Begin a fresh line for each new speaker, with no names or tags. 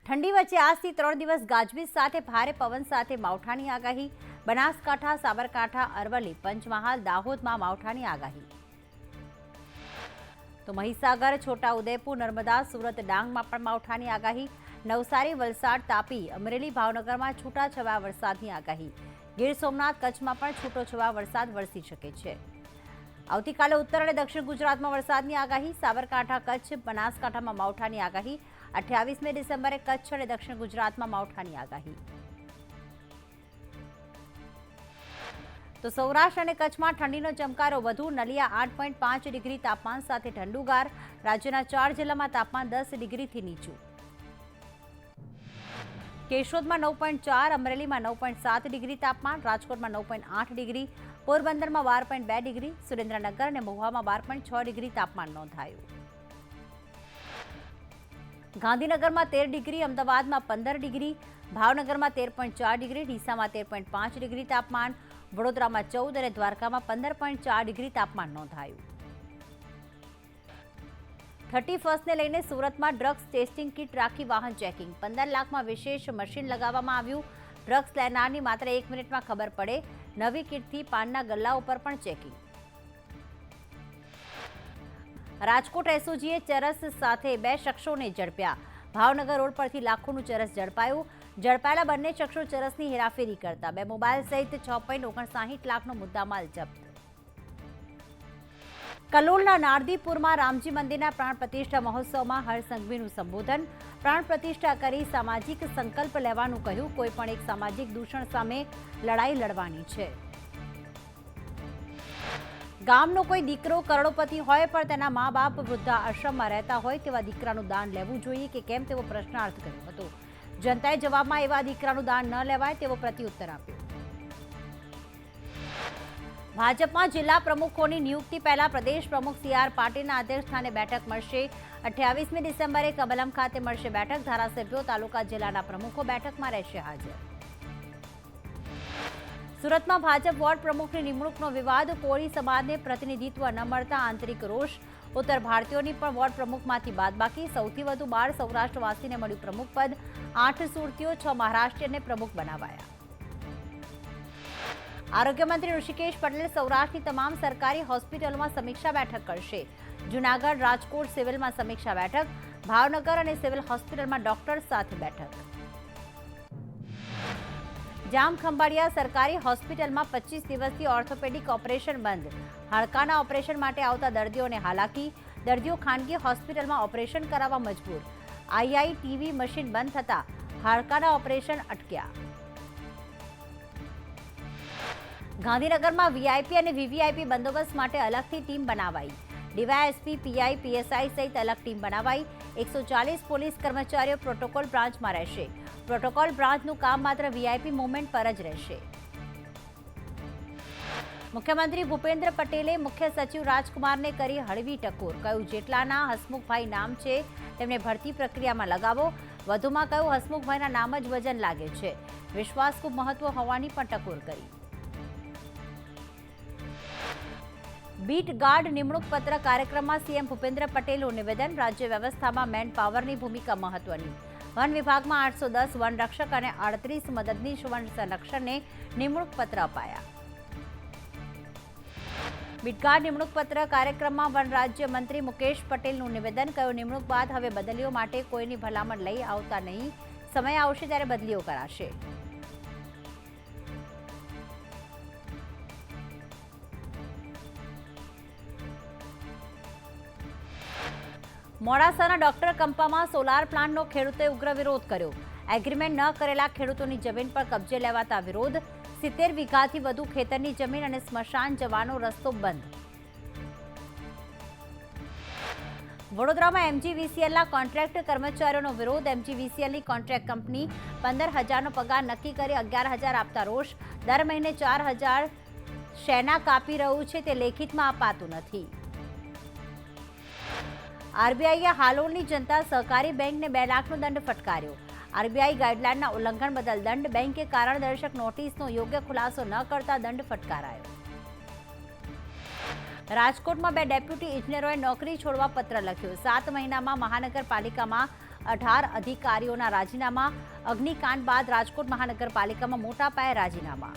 ઠંડી વચ્ચે આજથી 3 દિવસ ગાજવીજ સાથે ભારે પવન સાથે માવઠાની આગાહી. બનાસકાંઠા, સાબરકાંઠા, અરવલ્લી, પંચમહાલ, દાહોદમાં માવઠાની આગાહી. તો મહીસાગર, છોટાઉદેપુર, નર્મદા, સુરત, ડાંગમાં પણ માવઠાની આગાહી. નવસારી, વલસાડ, તાપી, અમરેલી, ભાવનગરમાં છૂટાછવાયા વરસાદની આગાહી. ગીર સોમનાથ, કચ્છમાં પણ છૂટોછવાયો વરસાદ વરસી શકે છે. આવતીકાલે ઉત્તર અને દક્ષિણ ગુજરાતમાં વરસાદની આગાહી. સાબરકાંઠા, કચ્છ, બનાસકાંઠામાં માવઠાની આગાહી. 28મી ડિસેમ્બરે કચ્છ અને દક્ષિણ ગુજરાતમાં માવઠાની આગાહી. તો સૌરાષ્ટ્ર અને કચ્છમાં ઠંડીનો ચમકારો વધુ. નલિયા 8.5 ડિગ્રી તાપમાન સાથે ઠંડુગાર. રાજ્યના 4 જિલ્લામાં તાપમાન 10 ડિગ્રીથી નીચું. કેશોદમાં 9.4, અમરેલીમાં 9.7 ડિગ્રી તાપમાન, રાજકોટમાં 9.8 ડિગ્રી, પોરબંદરમાં 12.2 ડિગ્રી, સુરેન્દ્રનગર અને મહુવામાં 12.6 ડિગ્રી તાપમાન નોંધાયું. ગાંધીનગરમાં 13 ડિગ્રી, અમદાવાદમાં 15 ડિગ્રી, ભાવનગરમાં 13.4 ડિગ્રી, ડીસામાં 13.5 ડિગ્રી તાપમાન, વડોદરામાં 14 અને દ્વારકામાં 15.4 ડિગ્રી તાપમાન નોંધાયું. 31ને લઈને સુરતમાં ડ્રગ્સ ટેસ્ટિંગ કિટ રાખી વાહન ચેકિંગ. 15 લાખમાં વિશેષ મશીન લગાવવામાં આવ્યું. ડ્રગ્સ લેનારની માત્ર 1 મિનિટમાં ખબર પડે. નવી કિટથી પાનના ગલ્લા ઉપર પણ ચેકિંગ. રાજકોટ એસઓજીએ ચરસ સાથે 2 શખ્સોને ઝડપ્યા. ભાવનગર રોડ પરથી લાખોનું ચરસ ઝડપાયું. ઝડપાયેલા બંને શખ્સો ચરસની હેરાફેરી કરતા. 2 મોબાઈલ સહિત 6.59 લાખનો મુદ્દામાલ જપ્ત. કલોલના નારદીપુરમાં રામજી મંદિરના પ્રાણ પ્રતિષ્ઠા મહોત્સવમાં હરસંઘવીનું સંબોધન. પ્રાણ પ્રતિષ્ઠા કરી સામાજિક સંકલ્પ લેવાનું કહ્યું. કોઈ પણ એક સામાજિક દૂષણ સામે લડાઈ લડવાની છે. ગામનો કોઈ દીકરો કરોડોપતિ હોય પણ તેના મા બાપ વૃદ્ધા આશ્રમમાં રહેતા હોય તેવા દીકરાનું દાન લેવું જોઈએ કે કેમ તેવો પ્રશ્નાર્થ કર્યો હતો. જનતાએ જવાબમાં એવા દીકરાનું દાન ન લેવાય તેવો પ્રત્યુત્તર આપ્યો. ભાજપમાં જિલ્લા પ્રમુખોની નિયુક્તિ પહેલા પ્રદેશ પ્રમુખ CR પાટીલના અધ્યક્ષસ્થાને બેઠક મળશે. 28મી ડિસેમ્બરે કમલમ ખાતે મળશે બેઠક. ધારાસભ્યો, તાલુકા જિલ્લાના પ્રમુખો બેઠકમાં રહેશે હાજર. સુરતમાં ભાજપ વોર્ડ પ્રમુખની નિમણૂકનો વિવાદ. કોળી સમાજને પ્રતિનિધિત્વ ન મળતા આંતરિક રોષ. ઉત્તર ભારતીયોની પણ વોર્ડ પ્રમુખમાંથી બાદબાકી. સૌથી વધુ 12 સૌરાષ્ટ્રવાસીને મળ્યું પ્રમુખ પદ. 8 સુરતીઓ, 6 મહારાષ્ટ્રીયને પ્રમુખ બનાવાયા. આરોગ્ય મંત્રી ઋષિકેશ પટેલ સૌરાષ્ટ્રની તમામ સરકારી હોસ્પિટલોમાં સમીક્ષા બેઠક કરશે. જૂનાગઢ, રાજકોટ સિવિલમાં સમીક્ષા બેઠક. ભાવનગર અને સિવિલ હોસ્પિટલમાં ડોક્ટર સાથે બેઠક. જામખંભાળિયા સરકારી હોસ્પિટલમાં 25 દિવસથી ઓર્થોપેડિક ઓપરેશન બંધ. હાડકાના ઓપરેશન માટે આવતા દર્દીઓને હાલાકી. દર્દીઓ ખાનગી હોસ્પિટલમાં ઓપરેશન કરાવવા મજબૂર. IITV મશીન બંધ થતા હાડકાના ઓપરેશન અટક્યા. ગાંધીનગરમાં VIP અને VVIP બંદોબસ્ત માટે અલગથી ટીમ બનાવાઈ. DYSP, PI, PSI સહિત અલગ ટીમ બનાવાઈ. 140 પોલીસ કર્મચારીઓ પ્રોટોકોલ બ્રાન્ચમાં રહેશે. પ્રોટોકોલ બ્રાન્ચનું કામ માત્ર VIP મુવમેન્ટ પર જ રહેશે. મુખ્યમંત્રી ભૂપેન્દ્ર પટેલે મુખ્ય સચિવ રાજકુમારને કરી હળવી ટકોર. કહ્યું, જેટલાના હસમુખભાઈ નામ છે તેમને ભરતી પ્રક્રિયામાં લગાવો. વધુમાં કહ્યું, હસમુખભાઈના નામ જ વજન લાગે છે. વિશ્વાસ ખૂબ મહત્વ હોવાની પણ ટકોર કરી. બીટ ગાર્ડ નિમણૂક પત્ર કાર્યક્રમમાં CM ભૂપેન્દ્ર પટેલનું નિવેદન. રાજ્ય વ્યવસ્થામાં મેન પાવરની ભૂમિકા મહત્વની. વન વિભાગમાં 810 વન રક્ષક અને 38 મદદનીશ વન સંરક્ષણને નિમણૂક પત્ર અપાયા. બીટ ગાર્ડ નિમણૂક પત્ર કાર્યક્રમમાં વન રાજ્ય મંત્રી મુકેશ પટેલનું નિવેદન. કહ્યું, નિમણૂક બાદ હવે બદલીઓ માટે કોઈની ભલામણ લઈ આવતા નહીં. સમય આવશે ત્યારે બદલીઓ કરાશે. મોડાસાના ડોક્ટર કંપામાં સોલાર પ્લાન્ટનો ખેડૂતોએ ઉગ્ર વિરોધ કર્યો. એગ્રીમેન્ટ ન કરેલા ખેડૂતોની જમીન પર કબજે લેવાતા વિરોધ. 70 વીઘાથી વધુ ખેતરની જમીન અને સ્મશાન જવાનો રસ્તો બંધ. વડોદરામાં MGVCLના કોન્ટ્રાક્ટ કર્મચારીઓનો વિરોધ. MGVCLની કોન્ટ્રાક્ટ કંપની 15,000નો પગાર નક્કી કરી 11,000 આપતા રોષ. દર મહિને 4,000 શેના કાપી રહ્યું છે તે લેખિતમાં અપાતું નથી. RBIએ હાલોલની જનતા સહકારી બેંકને 2 લાખનો દંડ ફટકાર્યો. RBI ગાઈડલાઈનના ઉલ્લંઘન બદલ દંડ. બેંકે કારણ દર્શક નોટિસનો યોગ્ય ખુલાસો ન કરતા દંડ ફટકારાયો. રાજકોટમાં 2 ડેપ્યુટી ઇજનેરોએ નોકરી છોડવા પત્ર લખ્યો. 7 મહિનામાં મહાનગરપાલિકામાં 18 અધિકારીઓના રાજીનામા. અગ્નિકાંડ બાદ રાજકોટ મહાનગરપાલિકામાં મોટા પાયે રાજીનામા.